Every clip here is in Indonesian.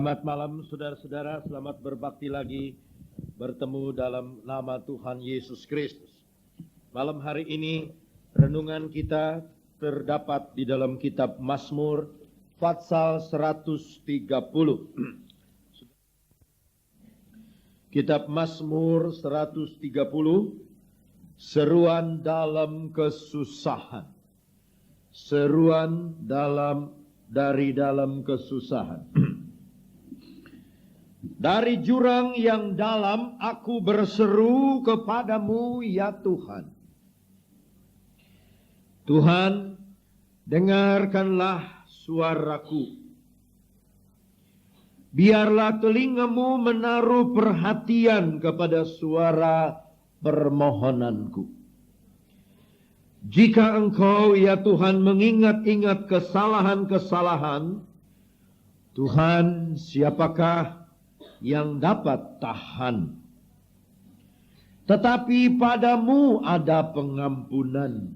Selamat malam saudara-saudara, selamat berbakti lagi bertemu dalam nama Tuhan Yesus Kristus. Malam hari ini renungan kita terdapat di dalam kitab Mazmur pasal 130. Kitab Mazmur 130, seruan dalam kesusahan. Seruan dari dalam kesusahan. Dari jurang yang dalam aku berseru kepadamu ya Tuhan. Tuhan, dengarkanlah suaraku. Biarlah telingamu menaruh perhatian kepada suara permohonanku. Jika engkau ya Tuhan mengingat-ingat kesalahan-kesalahan, Tuhan, siapakah yang dapat tahan? Tetapi padamu ada pengampunan,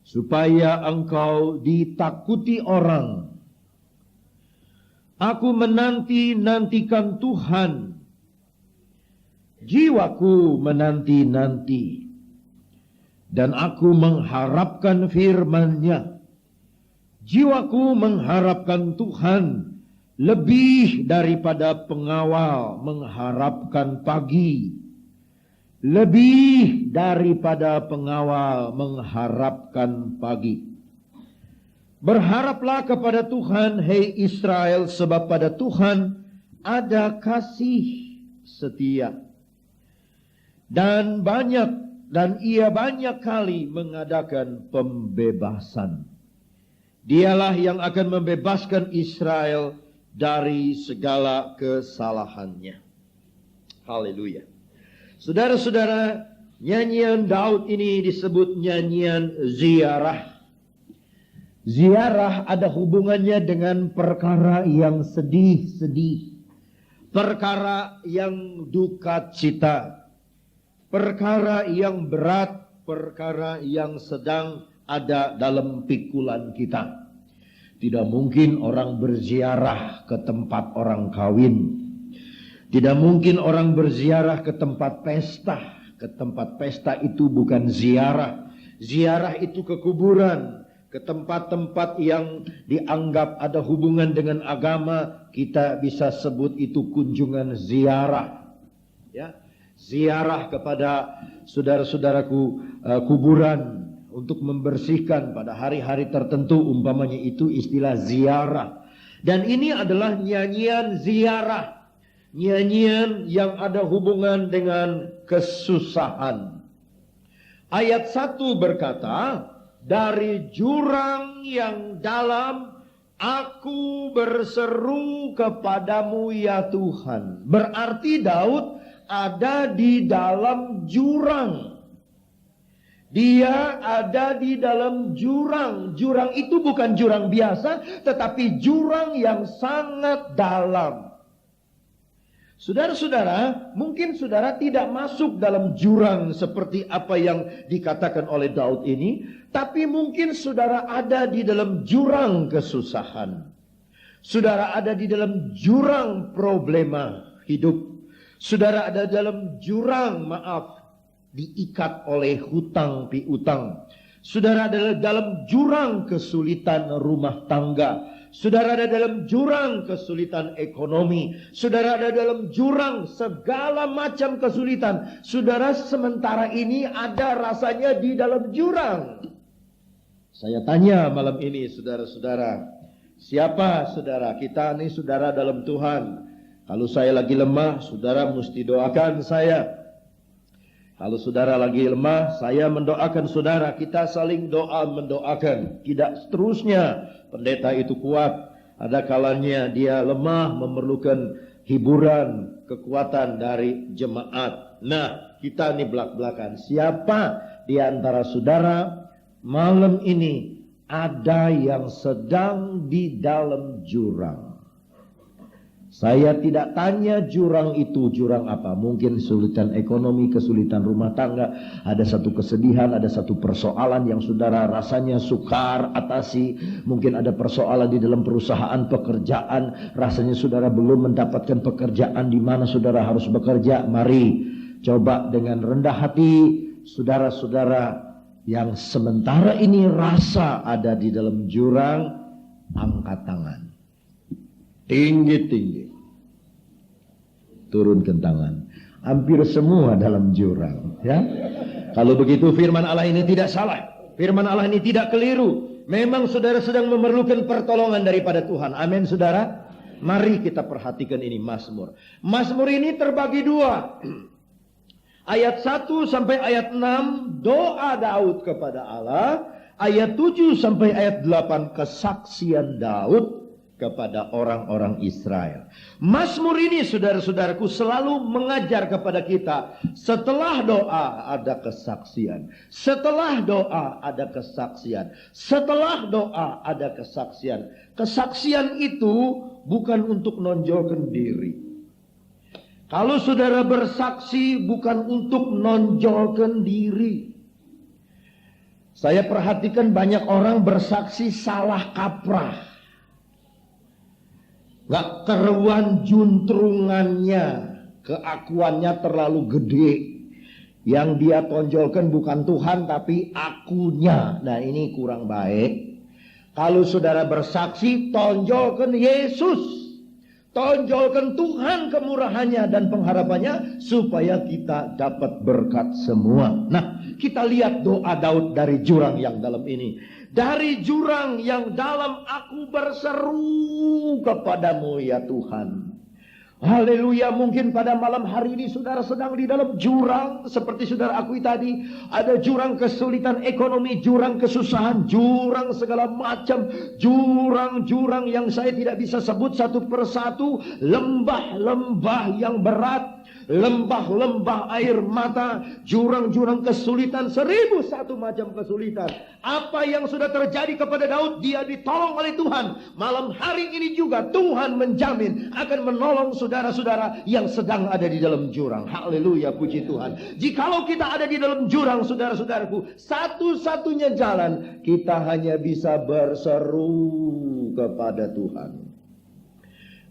supaya engkau ditakuti orang. Aku menanti-nantikan Tuhan, jiwaku menanti-nanti, dan aku mengharapkan firman-Nya. Jiwaku mengharapkan Tuhan, lebih daripada pengawal mengharapkan pagi. Lebih daripada pengawal mengharapkan pagi. Berharaplah kepada Tuhan, hei Israel, sebab pada Tuhan ada kasih setia. Dan ia banyak kali mengadakan pembebasan. Dialah yang akan membebaskan Israel dari segala kesalahannya. Haleluya. Saudara-saudara, nyanyian Daud ini disebut nyanyian ziarah. Ziarah ada hubungannya dengan perkara yang sedih-sedih, perkara yang duka cita, perkara yang berat, perkara yang sedang ada dalam pikulan kita. Tidak mungkin orang berziarah ke tempat orang kawin. Tidak mungkin orang berziarah ke tempat pesta. Ke tempat pesta itu bukan ziarah. Ziarah itu ke kuburan, ke tempat-tempat yang dianggap ada hubungan dengan agama. Kita bisa sebut itu kunjungan ziarah. Ya, ziarah kepada saudara-saudaraku, kuburan, untuk membersihkan pada hari-hari tertentu, umpamanya itu istilah ziarah. Dan ini adalah nyanyian ziarah, nyanyian yang ada hubungan dengan kesusahan. Ayat 1 berkata, dari jurang yang dalam aku berseru kepadamu ya Tuhan. Berarti Daud ada di dalam jurang. Dia ada di dalam jurang. Jurang itu bukan jurang biasa, tetapi jurang yang sangat dalam. Saudara-saudara, mungkin saudara tidak masuk dalam jurang seperti apa yang dikatakan oleh Daud ini, tapi mungkin saudara ada di dalam jurang kesusahan. Saudara ada di dalam jurang problema hidup. Saudara ada dalam jurang, diikat oleh hutang piutang. Saudara ada dalam jurang kesulitan rumah tangga. Saudara ada dalam jurang kesulitan ekonomi. Saudara ada dalam jurang segala macam kesulitan. Saudara sementara ini ada rasanya di dalam jurang. Saya tanya malam ini saudara-saudara, siapa saudara? Kita ini saudara dalam Tuhan. Kalau saya lagi lemah, saudara mesti doakan saya. Kalau saudara lagi lemah, saya mendoakan saudara. Kita saling doa mendoakan. Tidak seterusnya pendeta itu kuat. Ada kalanya dia lemah, memerlukan hiburan, kekuatan dari jemaat. Nah, kita ini belak-belakan. Siapa di antara saudara malam ini ada yang sedang di dalam jurang? Saya tidak tanya jurang itu jurang apa. Mungkin kesulitan ekonomi, kesulitan rumah tangga. Ada satu kesedihan, ada satu persoalan yang saudara rasanya sukar atasi. Mungkin ada persoalan di dalam perusahaan, pekerjaan. Rasanya saudara belum mendapatkan pekerjaan di mana saudara harus bekerja. Mari coba dengan rendah hati saudara-saudara yang sementara ini rasa ada di dalam jurang, angkat tangan. Tinggi-tinggi. Turunkan tangan. Hampir semua dalam jurang. Ya. Kalau begitu firman Allah ini tidak salah. Firman Allah ini tidak keliru. Memang saudara sedang memerlukan pertolongan daripada Tuhan. Amin saudara. Mari kita perhatikan ini Mazmur. Mazmur ini terbagi dua. Ayat 1 sampai ayat 6 doa Daud kepada Allah. Ayat 7 sampai ayat 8 kesaksian Daud kepada orang-orang Israel. Mazmur ini saudara-saudaraku selalu mengajar kepada kita. Setelah doa ada kesaksian. Setelah doa ada kesaksian. Setelah doa ada kesaksian. Kesaksian itu bukan untuk nonjolkan diri. Kalau saudara bersaksi bukan untuk nonjolkan diri. Saya perhatikan banyak orang bersaksi salah kaprah. Gak keruan juntrungannya, keakuannya terlalu gede. Yang dia tonjolkan bukan Tuhan tapi akunya. Nah ini kurang baik. Kalau saudara bersaksi, tonjolkan Yesus. Tonjolkan Tuhan kemurahannya dan pengharapannya supaya kita dapat berkat semua. Nah, kita lihat doa Daud dari jurang yang dalam ini. Dari jurang yang dalam aku berseru kepadamu ya Tuhan. Haleluya, mungkin pada malam hari ini saudara sedang di dalam jurang seperti saudara akui tadi. Ada jurang kesulitan ekonomi, jurang kesusahan, jurang segala macam. Jurang-jurang yang saya tidak bisa sebut satu persatu. Lembah-lembah yang berat. Lembah-lembah air mata, jurang-jurang kesulitan, 1001 macam kesulitan. Apa yang sudah terjadi kepada Daud, dia ditolong oleh Tuhan. Malam hari ini juga Tuhan menjamin akan menolong saudara-saudara yang sedang ada di dalam jurang. Haleluya, puji Tuhan. Jikalau kita ada di dalam jurang, saudara-saudaraku, satu-satunya jalan kita hanya bisa berseru kepada Tuhan.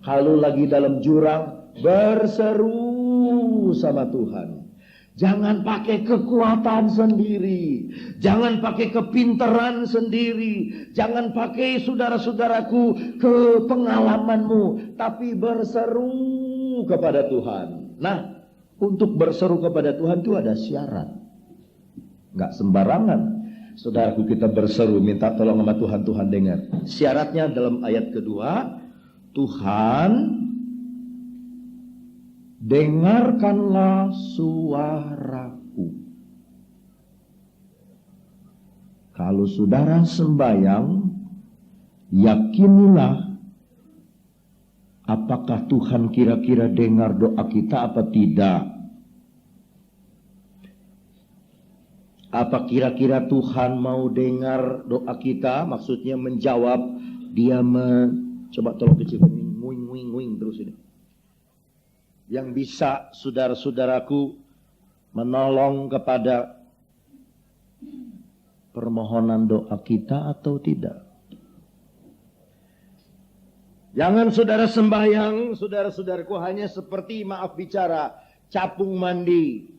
Kalau lagi dalam jurang, berseru sama Tuhan. Jangan pakai kekuatan sendiri. Jangan pakai kepintaran sendiri. Jangan pakai saudara-saudaraku kepengalamanmu. Tapi berseru kepada Tuhan. Nah, untuk berseru kepada Tuhan itu ada syarat. Gak sembarangan. Saudaraku kita berseru minta tolong sama Tuhan. Tuhan dengar. Syaratnya dalam ayat kedua. Tuhan, dengarkanlah suaraku. Kalau saudara sembahyang, yakinilah apakah Tuhan kira-kira dengar doa kita apa tidak. Apa kira-kira Tuhan mau dengar doa kita? Maksudnya menjawab. Dia coba tolong kecil, wing terus ini. Yang bisa saudara-saudaraku menolong kepada permohonan doa kita atau tidak. Jangan saudara sembahyang, saudara-saudaraku hanya seperti maaf bicara, capung mandi.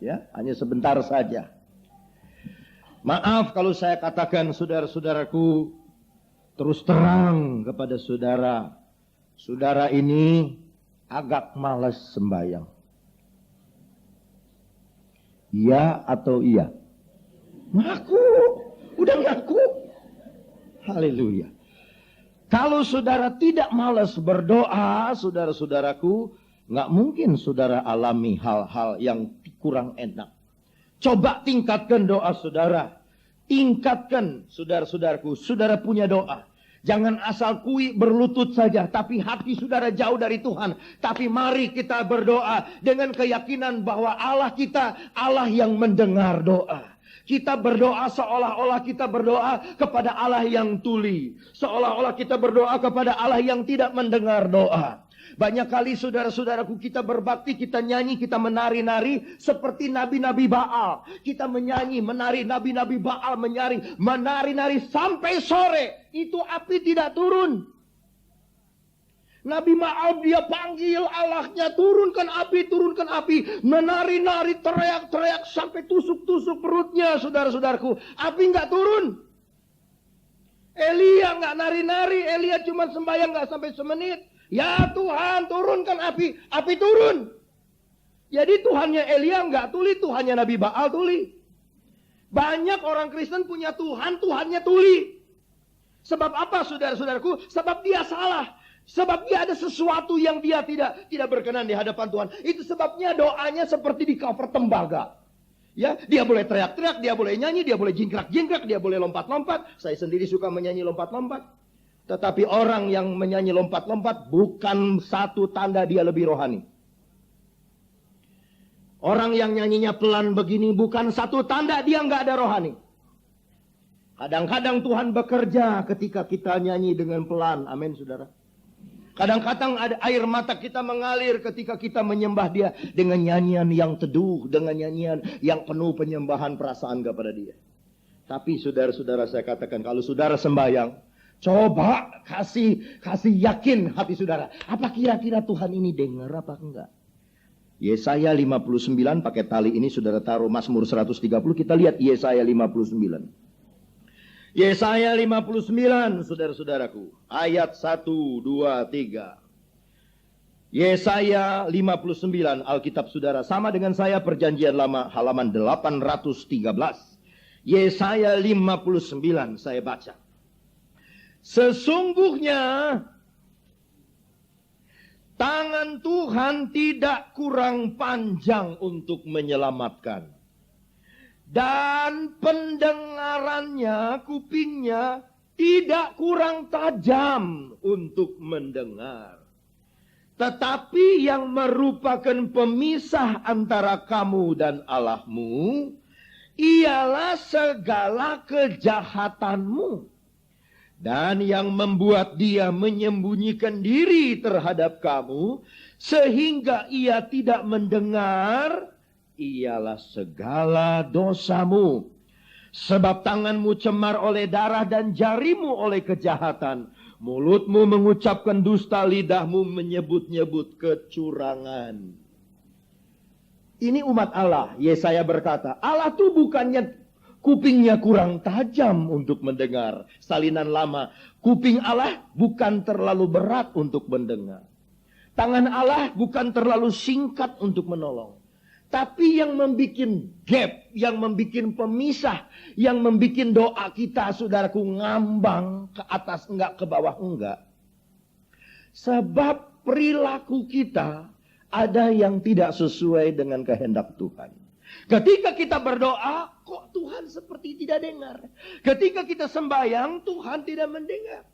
Ya, hanya sebentar saja. Maaf kalau saya katakan saudara-saudaraku terus terang kepada saudara. Saudara ini agak malas sembahyang. Iya atau iya? Ngaku. Udah ngaku. Haleluya. Kalau saudara tidak malas berdoa, saudara-saudaraku, nggak mungkin saudara alami hal-hal yang kurang enak. Coba tingkatkan doa saudara. Tingkatkan saudara-saudaraku. Saudara punya doa. Jangan asal kui berlutut saja. Tapi hati saudara jauh dari Tuhan. Tapi mari kita berdoa. Dengan keyakinan bahwa Allah kita Allah yang mendengar doa. Kita berdoa seolah-olah kita berdoa kepada Allah yang tuli. Seolah-olah kita berdoa kepada Allah yang tidak mendengar doa. Banyak kali saudara-saudaraku kita berbakti, kita nyanyi, kita menari-nari seperti nabi-nabi Baal. Kita menyanyi, menari, nabi-nabi Baal menari-nari sampai sore. Itu api tidak turun. Nabi Baal dia panggil Allahnya, turunkan api, menari-nari, teriak-teriak sampai tusuk-tusuk perutnya, saudara-saudaraku. Api nggak turun. Elia nggak nari-nari, Elia cuma sembahyang nggak sampai semenit. Ya Tuhan, turunkan api turun. Jadi Tuhannya Elia nggak tuli, Tuhannya Nabi Baal tuli. Banyak orang Kristen punya Tuhan, Tuhannya tuli. Sebab apa, saudara-saudaraku? Sebab dia salah. Sebab dia ada sesuatu yang dia tidak berkenan di hadapan Tuhan. Itu sebabnya doanya seperti di cover tembaga. Ya, dia boleh teriak-teriak, dia boleh nyanyi, dia boleh jingkrak-jingkrak, dia boleh lompat-lompat. Saya sendiri suka menyanyi lompat-lompat. Tetapi orang yang menyanyi lompat-lompat bukan satu tanda dia lebih rohani. Orang yang nyanyinya pelan begini bukan satu tanda dia nggak ada rohani. Kadang-kadang Tuhan bekerja ketika kita nyanyi dengan pelan. Amin, saudara. Kadang-kadang ada air mata kita mengalir ketika kita menyembah dia dengan nyanyian yang teduh, dengan nyanyian yang penuh penyembahan perasaan kepada dia. Tapi saudara-saudara, saya katakan, kalau saudara sembahyang, coba kasih yakin hati saudara. Apa kira-kira Tuhan ini dengar apa enggak? Yesaya 59 pakai tali ini saudara taruh Mazmur 130, kita lihat Yesaya 59. Yesaya 59, saudara-saudaraku. Ayat 1, 2, 3. Yesaya 59, Alkitab saudara. Sama dengan saya, Perjanjian Lama, halaman 813. Yesaya 59, saya baca. Sesungguhnya, tangan Tuhan tidak kurang panjang untuk menyelamatkan. Dan pendengarannya, kupingnya, tidak kurang tajam untuk mendengar. Tetapi yang merupakan pemisah antara kamu dan Allahmu, ialah segala kejahatanmu. Dan yang membuat dia menyembunyikan diri terhadap kamu, sehingga ia tidak mendengar, ialah segala dosamu. Sebab tanganmu cemar oleh darah dan jarimu oleh kejahatan. Mulutmu mengucapkan dusta, lidahmu menyebut-nyebut kecurangan. Ini umat Allah. Yesaya berkata, Allah tuh bukannya kupingnya kurang tajam untuk mendengar. Salinan lama. Kuping Allah bukan terlalu berat untuk mendengar. Tangan Allah bukan terlalu singkat untuk menolong. Tapi yang membuat gap, yang membuat pemisah, yang membuat doa kita, saudaraku, ngambang ke atas enggak, ke bawah enggak. Sebab perilaku kita ada yang tidak sesuai dengan kehendak Tuhan. Ketika kita berdoa, kok Tuhan seperti tidak dengar. Ketika kita sembahyang, Tuhan tidak mendengar.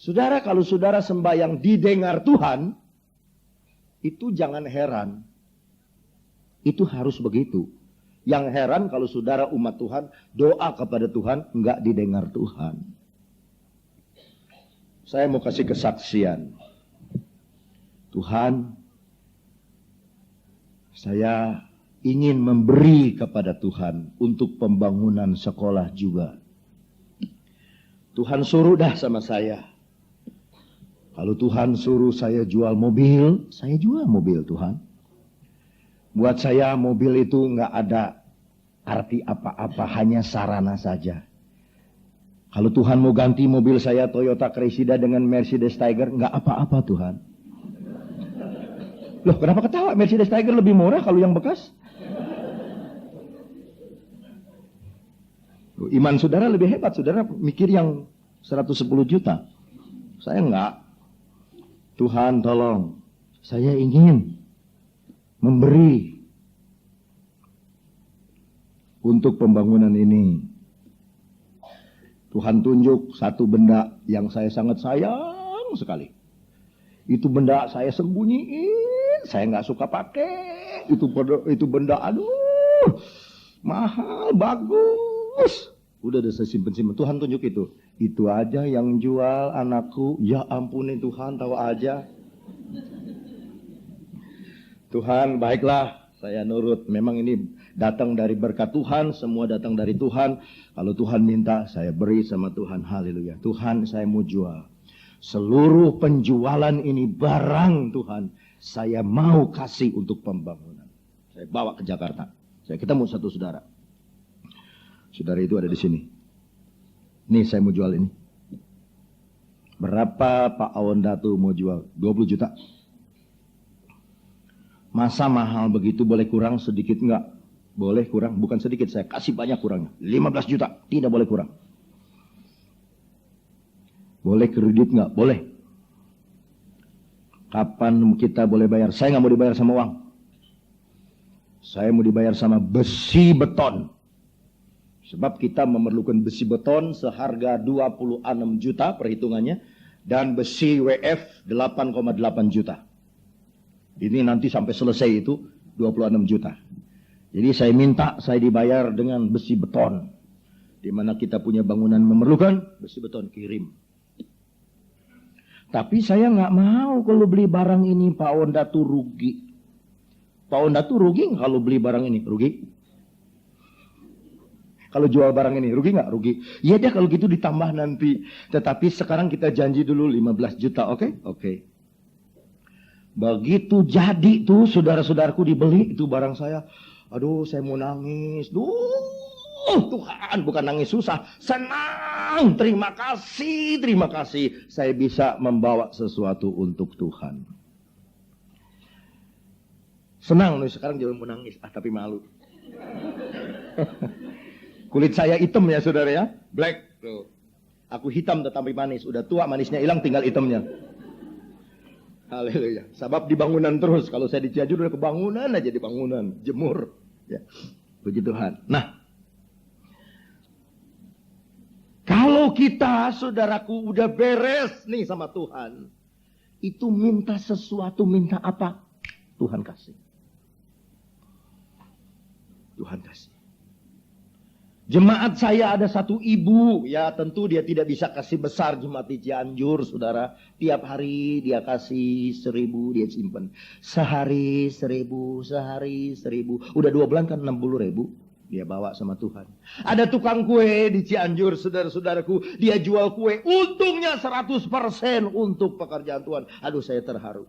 Saudara, kalau saudara sembahyang didengar Tuhan, itu jangan heran. Itu harus begitu. Yang heran kalau saudara umat Tuhan doa kepada Tuhan enggak didengar Tuhan. Saya mau kasih kesaksian. Tuhan, saya ingin memberi kepada Tuhan untuk pembangunan sekolah juga. Tuhan suruh dah sama saya. Kalau Tuhan suruh saya jual mobil, saya jual mobil Tuhan. Buat saya mobil itu nggak ada arti apa-apa, hanya sarana saja. Kalau Tuhan mau ganti mobil saya Toyota Cressida dengan Mercedes Tiger, nggak apa-apa Tuhan. Loh, kenapa ketawa? Mercedes Tiger lebih murah kalau yang bekas. Iman saudara lebih hebat, saudara mikir yang 110 juta. Saya enggak. Tuhan tolong, saya ingin memberi untuk pembangunan ini. Tuhan tunjuk satu benda yang saya sangat sayang sekali. Itu benda saya sembunyiin, saya nggak suka pakai. Itu benda, aduh, Mahal, bagus. Udah saya simpen-simpen. Tuhan tunjuk itu. Itu aja yang jual anakku. Ya ampunin Tuhan, tahu aja. Tuhan, baiklah. Saya nurut. Memang ini datang dari berkat Tuhan. Semua datang dari Tuhan. Kalau Tuhan minta, saya beri sama Tuhan. Haleluya. Tuhan, saya mau jual. Seluruh penjualan ini barang Tuhan. Saya mau kasih untuk pembangunan. Saya bawa ke Jakarta. Saya ketemu satu saudara. Saudara itu ada di sini. Nih saya mau jual ini. Berapa Pak Awondatu mau jual? 20 juta. Masa mahal begitu, boleh kurang sedikit enggak? Boleh kurang, bukan sedikit, saya kasih banyak kurangnya. 15 juta, tidak boleh kurang. Boleh kredit enggak? Boleh. Kapan kita boleh bayar? Saya nggak mau dibayar sama uang. Saya mau dibayar sama besi beton. Sebab kita memerlukan besi beton seharga 26 juta perhitungannya. Dan besi WF 8,8 juta. Ini nanti sampai selesai itu 26 juta. Jadi saya minta saya dibayar dengan besi beton. Di mana kita punya bangunan memerlukan besi beton, kirim. Tapi saya nggak mau kalau beli barang ini Pak Awondatu rugi. Pak Awondatu rugi kalau beli barang ini? Rugi. Kalau jual barang ini rugi nggak? Rugi. Iya deh kalau gitu ditambah nanti. Tetapi sekarang kita janji dulu 15 juta, oke? Oke. Begitu jadi tuh saudara-saudaraku dibeli itu barang saya. Aduh saya mau nangis. Tuhan, bukan nangis susah, senang, terima kasih. Saya bisa membawa sesuatu untuk Tuhan. Senang nih sekarang jangan mau nangis, tapi malu. Kulit saya hitam ya saudara ya, black. Tuh. Aku hitam tetapi manis, udah tua manisnya hilang tinggal hitamnya. Haleluya. Sebab di bangunan terus, kalau saya di Cianjur udah kebangunan aja di bangunan, jemur. Ya. Puji Tuhan. Nah. Kalau kita, saudaraku, udah beres nih sama Tuhan. Itu minta sesuatu, minta apa? Tuhan kasih. Tuhan kasih. Jemaat saya ada satu ibu. Ya tentu dia tidak bisa kasih besar jemaat di Cianjur, saudara. Tiap hari dia kasih 1.000, dia simpen. Sehari 1.000, sehari 1.000. Udah 2 bulan kan 60.000. Dia bawa sama Tuhan. Ada tukang kue di Cianjur, saudara-saudaraku. Dia jual kue, untungnya 100% untuk pekerjaan Tuhan. Aduh saya terharu.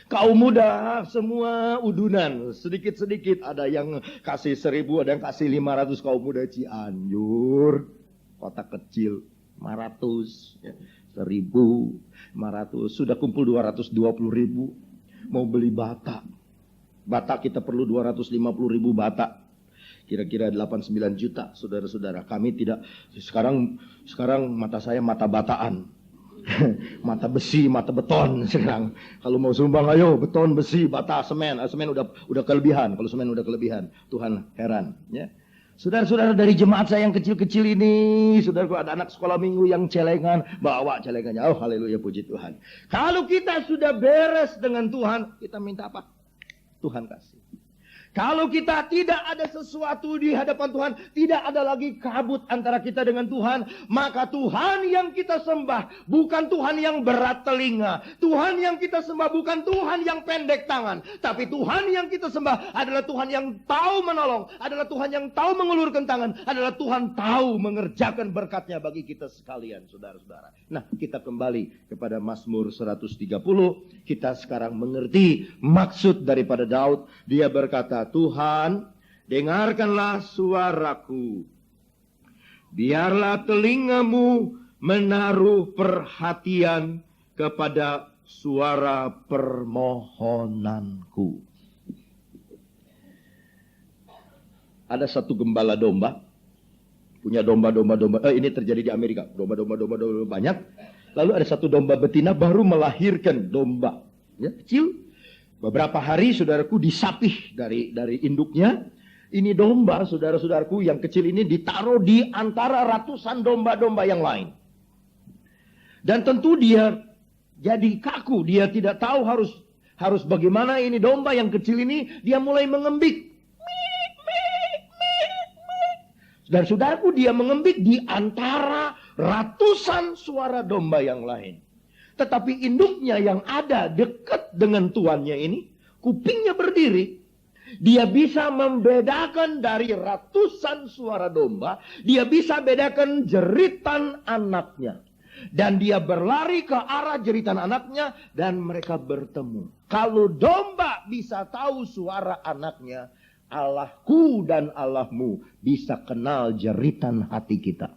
Kaum muda semua udunan. Sedikit-sedikit ada yang kasih 1.000, ada yang kasih 500. Kaum muda Cianjur. Kota kecil, 500. 1.000, 500. Sudah kumpul 220.000. Mau beli bata. Bata kita perlu 250.000 bata. Kira-kira 89 juta, saudara-saudara. Kami tidak, sekarang mata saya mata bataan. Mata besi, mata beton sekarang. Kalau mau sumbang, ayo beton, besi, bata, semen. Semen udah kelebihan. Kalau semen udah kelebihan, Tuhan heran. Ya. Saudara-saudara dari jemaat saya yang kecil-kecil ini, saudaraku ada anak sekolah minggu yang celengan, bawa celengannya. Oh haleluya, puji Tuhan. Kalau kita sudah beres dengan Tuhan, kita minta apa? Tuhan kasih. Kalau kita tidak ada sesuatu di hadapan Tuhan, tidak ada lagi kabut antara kita dengan Tuhan, maka Tuhan yang kita sembah bukan Tuhan yang berat telinga. Tuhan yang kita sembah bukan Tuhan yang pendek tangan. Tapi Tuhan yang kita sembah adalah Tuhan yang tahu menolong, adalah Tuhan yang tahu mengulurkan tangan, adalah Tuhan tahu mengerjakan berkatnya bagi kita sekalian, saudara-saudara. Nah, kita kembali kepada Mazmur 130. Kita sekarang mengerti maksud daripada Daud. Dia berkata, Tuhan, dengarkanlah suaraku. Biarlah telingamu menaruh perhatian kepada suara permohonanku. Ada satu gembala domba, punya domba-domba. Ini terjadi di Amerika. Domba banyak. Lalu ada satu domba betina baru melahirkan domba. Ya, kecil. Beberapa hari saudaraku disapih dari induknya. Ini domba saudara-saudaraku yang kecil ini ditaruh di antara ratusan domba-domba yang lain. Dan tentu dia jadi kaku. Dia tidak tahu harus bagaimana ini domba yang kecil ini. Dia mulai mengembik. Dan saudaraku, dia mengembik di antara ratusan suara domba yang lain. Tetapi induknya yang ada dekat dengan tuannya ini, kupingnya berdiri. Dia bisa membedakan dari ratusan suara domba. Dia bisa bedakan jeritan anaknya. Dan dia berlari ke arah jeritan anaknya. Dan mereka bertemu. Kalau domba bisa tahu suara anaknya, Allahku dan Allahmu bisa kenal jeritan hati kita.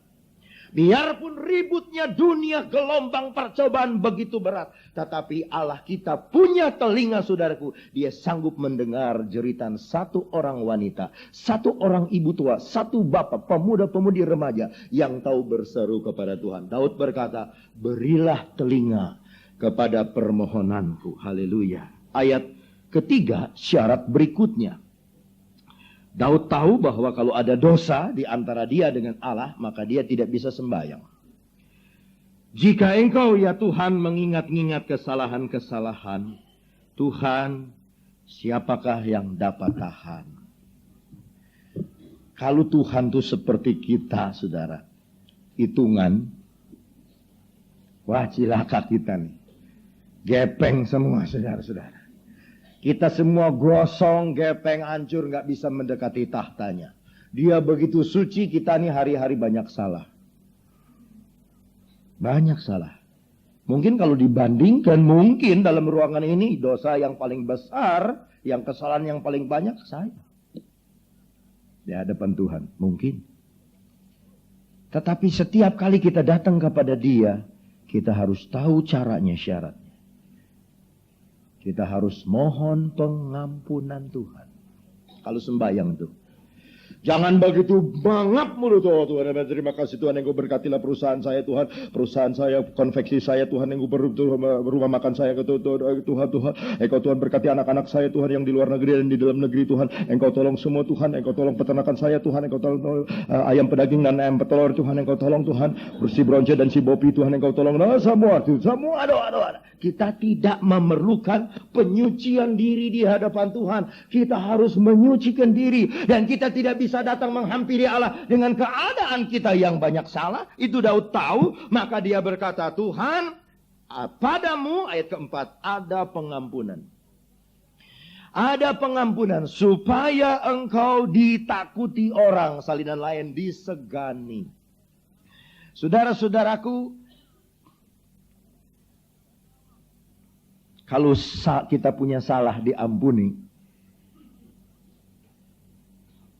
Biarpun ributnya dunia, gelombang percobaan begitu berat, tetapi Allah kita punya telinga, saudaraku. Dia sanggup mendengar jeritan satu orang wanita, satu orang ibu tua, satu bapak, pemuda-pemudi remaja yang tahu berseru kepada Tuhan. Daud berkata, berilah telinga kepada permohonanku. Haleluya. Ayat ketiga, syarat berikutnya. Daud tahu bahwa kalau ada dosa di antara dia dengan Allah, maka dia tidak bisa sembahyang. Jika engkau ya Tuhan mengingat-ingat kesalahan-kesalahan, Tuhan, siapakah yang dapat tahan? Kalau Tuhan itu seperti kita, saudara, hitungan, wah cilaka kita nih. Gepeng semua, saudara-saudara. Kita semua gosong, gepeng, hancur, gak bisa mendekati tahtanya. Dia begitu suci, kita nih hari-hari banyak salah. Banyak salah. Mungkin kalau dibandingkan, mungkin dalam ruangan ini dosa yang paling besar, yang kesalahan yang paling banyak saya. Di hadapan Tuhan, mungkin. Tetapi setiap kali kita datang kepada Dia, kita harus tahu caranya, syaratnya. Kita harus mohon pengampunan Tuhan. Kalau sembahyang tuh. Jangan begitu mangap mulu tuh. Tuhan, terima kasih Tuhan, Engkau berkatilah perusahaan saya Tuhan. Perusahaan saya, konveksi saya Tuhan, Engkau berumah makan saya Tuhan. Engkau Tuhan berkati anak-anak saya Tuhan yang di luar negeri dan di dalam negeri Tuhan. Engkau tolong semua Tuhan. Engkau tolong peternakan saya Tuhan. Engkau tolong ayam pedaging dan ayam petelur Tuhan. Engkau tolong Tuhan. Si Bronce dan si Bopi Tuhan, Engkau tolong. Nah, semua doa. Kita tidak memerlukan penyucian diri di hadapan Tuhan. Kita harus menyucikan diri. Dan kita tidak bisa datang menghampiri Allah dengan keadaan kita yang banyak salah. Itu Daud tahu. Maka dia berkata, Tuhan, padamu, ayat keempat, ada pengampunan. Ada pengampunan supaya engkau ditakuti orang. Salinan lain, disegani. Saudara-saudaraku, kalau kita punya salah diampuni,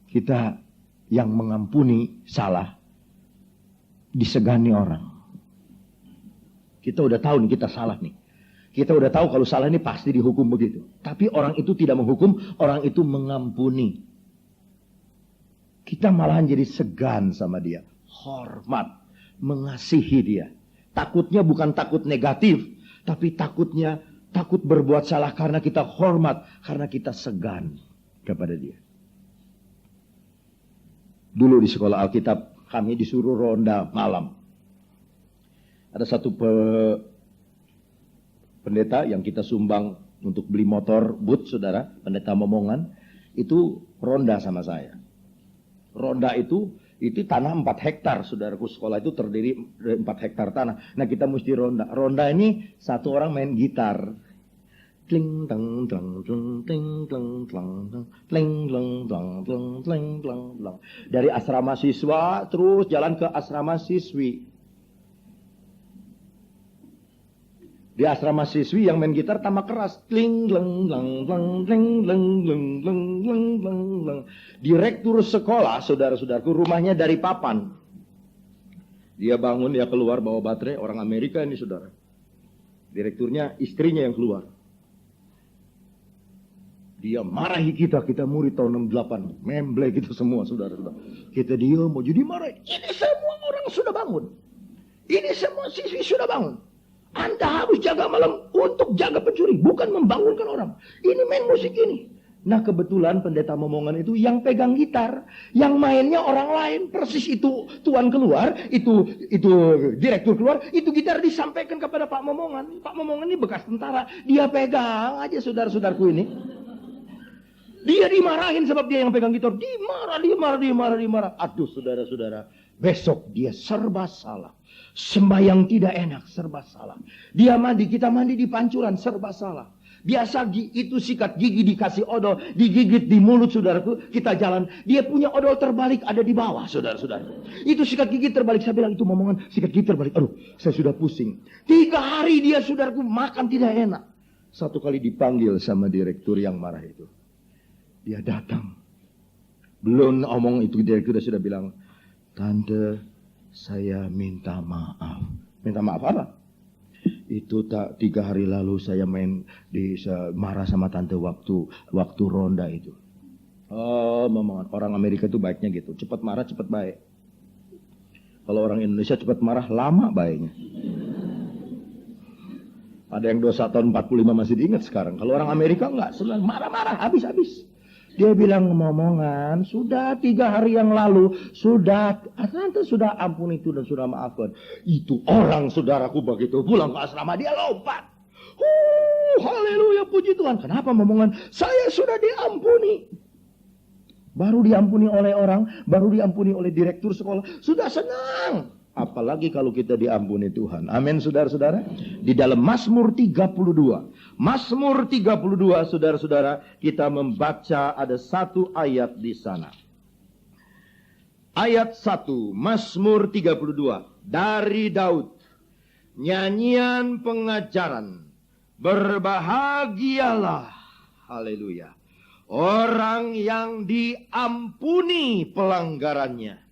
kita yang mengampuni salah disegani orang. Kita udah tahu nih kita salah nih. Kita udah tahu kalau salah ini pasti dihukum begitu. Tapi orang itu tidak menghukum, orang itu mengampuni. Kita malahan jadi segan sama dia. Hormat, mengasihi dia. Takutnya bukan takut negatif, tapi takut berbuat salah karena kita hormat, karena kita segan kepada dia. Dulu di sekolah Alkitab kami disuruh ronda malam. Ada satu pendeta yang kita sumbang untuk beli motor boot, saudara, pendeta Momongan, itu ronda sama saya. Ronda itu tanah 4 hektar, saudaraku. Sekolah itu terdiri dari 4 hektar tanah. Nah, kita mesti ronda. Ronda ini satu orang main gitar. Tling tlang tlang tlang tling tlang tlang tling tlang tlang tlang tling tlang tlang. Dari asrama siswa terus jalan ke asrama siswi. Di asrama siswi yang main gitar tambah keras. Tling tlang tlang tlang tling tlang tlang tlang tlang tlang tlang. Direktur sekolah, saudara-saudaraku, rumahnya dari papan. Dia bangun, dia keluar bawa baterai, orang Amerika ini, saudara. Direkturnya, istrinya yang keluar. Dia marahi kita murid tahun 68. Memble kita semua, saudara-saudara. Kita diam, mau jadi marahi. Ini semua orang sudah bangun. Ini semua siswi sudah bangun. Anda harus jaga malam untuk jaga pencuri, bukan membangunkan orang. Ini main musik ini. Nah, kebetulan pendeta Momongan itu yang pegang gitar, yang mainnya orang lain. Persis itu tuan keluar, itu direktur keluar, itu gitar disampaikan kepada Pak Momongan. Pak Momongan ini bekas tentara, dia pegang aja saudara-saudaraku ini. Dia dimarahin sebab dia yang pegang gitar. Dimarah. Aduh saudara-saudara. Besok dia serba salah. Sembahyang tidak enak, serba salah. Dia mandi, kita mandi di pancuran, serba salah. Biasa itu sikat gigi dikasih odol, digigit di mulut saudaraku, kita jalan. Dia punya odol terbalik ada di bawah saudara-saudara. Itu sikat gigi terbalik, saya bilang itu momongan sikat gigi terbalik. Aduh, saya sudah pusing. 3 hari dia saudaraku makan tidak enak. Satu kali dipanggil sama direktur yang marah itu. Dia datang. Belum omong itu direktur sudah bilang, "Tante, saya minta maaf." Minta maaf apa? Itu 3 hari lalu saya marah sama tante waktu ronda itu. Oh, momongan. Orang Amerika itu baiknya gitu. Cepat marah, cepat baik. Kalau orang Indonesia cepat marah, lama baiknya. Ada yang dosa tahun 45 masih diingat sekarang. Kalau orang Amerika enggak, sebenarnya marah-marah, habis-habis. Dia bilang, momongan, sudah 3 hari yang lalu, tante sudah ampun itu dan sudah maafkan. Itu orang saudaraku begitu pulang ke asrama, dia lompat. Haleluya, puji Tuhan. Kenapa momongan? Saya sudah diampuni. Baru diampuni oleh orang, baru diampuni oleh direktur sekolah, sudah senang. Apalagi kalau kita diampuni Tuhan. Amin saudara-saudara. Di dalam Mazmur 32. Mazmur 32 saudara-saudara. Kita membaca ada 1 ayat di sana. Ayat 1. Mazmur 32. Dari Daud. Nyanyian pengajaran. Berbahagialah. Haleluya. Orang yang diampuni pelanggarannya.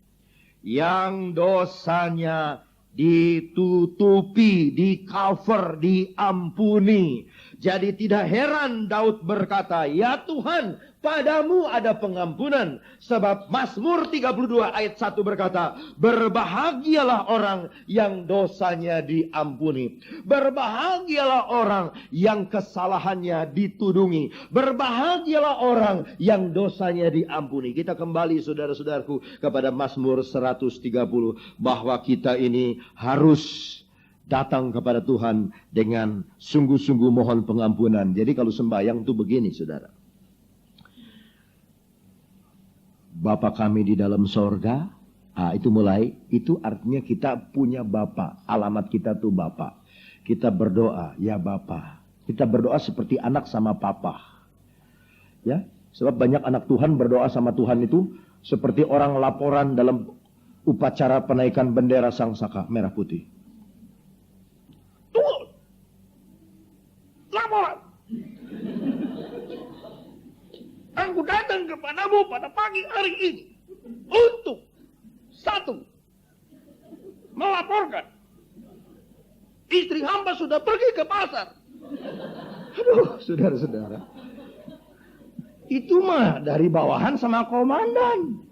Yang dosanya ditutupi, di cover, diampuni. Jadi tidak heran Daud berkata, "Ya Tuhan, padamu ada pengampunan." Sebab Mazmur 32 ayat 1 berkata, "Berbahagialah orang yang dosanya diampuni. Berbahagialah orang yang kesalahannya ditudungi. Berbahagialah orang yang dosanya diampuni." Kita kembali saudara-saudaraku kepada Mazmur 130. Bahwa kita ini harus datang kepada Tuhan dengan sungguh-sungguh mohon pengampunan. Jadi kalau sembahyang itu begini saudara. Bapa kami di dalam sorga. Itu mulai. Itu artinya kita punya Bapa. Alamat kita tuh Bapa. Kita berdoa, ya Bapa. Kita berdoa seperti anak sama Papa. Ya, sebab banyak anak Tuhan berdoa sama Tuhan itu seperti orang laporan dalam upacara penaikan bendera Sang Saka merah putih. Tuh, laporan. Aku datang kepadamu pada pagi hari ini untuk 1, melaporkan istri hamba sudah pergi ke pasar. Aduh, saudara-saudara, itu mah dari bawahan sama komandan.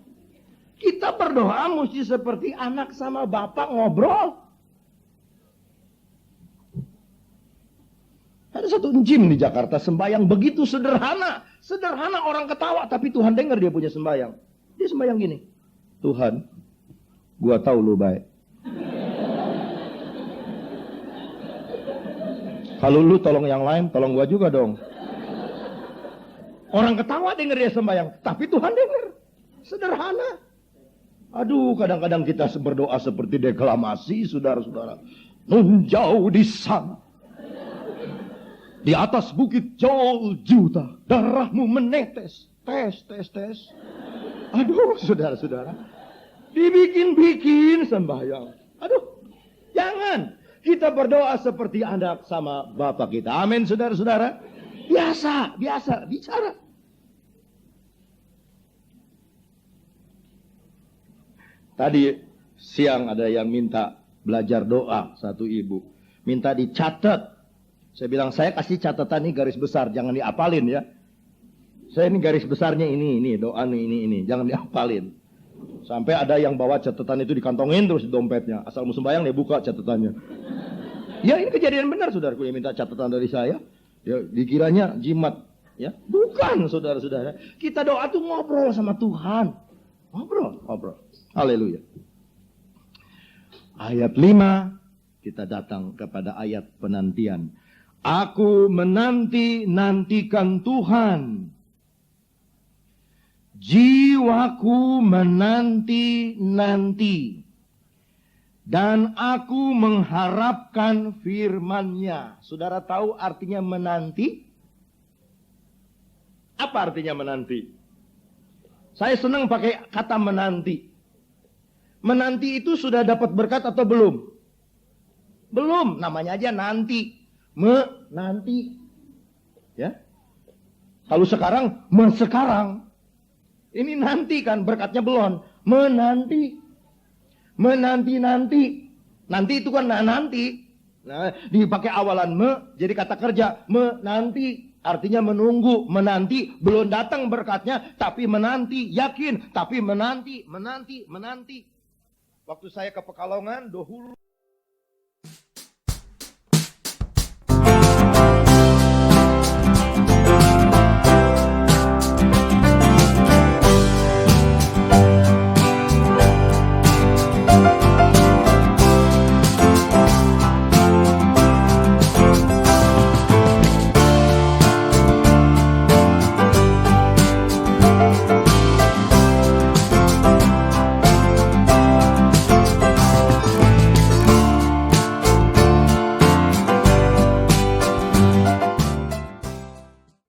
Kita berdoa mesti seperti anak sama bapak ngobrol. Ada satu gym di Jakarta sembahyang begitu sederhana. Sederhana orang ketawa tapi Tuhan dengar dia punya sembahyang. Dia sembahyang gini. Tuhan, gua tahu lu baik. Kalau lu tolong yang lain, tolong gua juga dong. Orang ketawa dengar dia sembahyang, tapi Tuhan dengar. Sederhana. Aduh, kadang-kadang kita berdoa seperti deklamasi, saudara-saudara. Nun jauh di sana. Di atas bukit jauh juta, darahmu menetes. Tes. Aduh, saudara-saudara. Dibikin-bikin sembahyang. Aduh, jangan. Kita berdoa seperti anak sama Bapak kita. Amin, saudara-saudara. Biasa, bicara. Tadi siang ada yang minta belajar doa, satu ibu. Minta dicatat. Saya bilang, saya kasih catatan ini garis besar, jangan diapalin ya. Saya ini garis besarnya ini, doa ini, jangan diapalin. Sampai ada yang bawa catatan itu dikantongin terus di dompetnya. Asal mau sembahyang dia buka catatannya. Ya ini kejadian benar saudaraku yang minta catatan dari saya. Ya, dikiranya jimat. Ya, bukan saudara-saudara. Kita doa tuh ngobrol sama Tuhan. Ngobrol. Haleluya. Ayat 5, kita datang kepada ayat penantian. Aku menanti-nantikan Tuhan. Jiwaku menanti-nanti, dan aku mengharapkan firman-Nya. Saudara tahu artinya menanti? Apa artinya menanti? Saya senang pakai kata menanti. Menanti itu sudah dapat berkat atau belum? Belum, namanya aja nanti. Menanti. Ya. Kalau sekarang, sekarang. Ini nanti kan, berkatnya belum. Menanti. Menanti-nanti. Nanti itu kan nanti. Nah, dipakai awalan jadi kata kerja. Menanti. Artinya menunggu, menanti. Belum datang berkatnya, tapi menanti. Yakin, tapi menanti. Waktu saya ke Pekalongan, dahulu.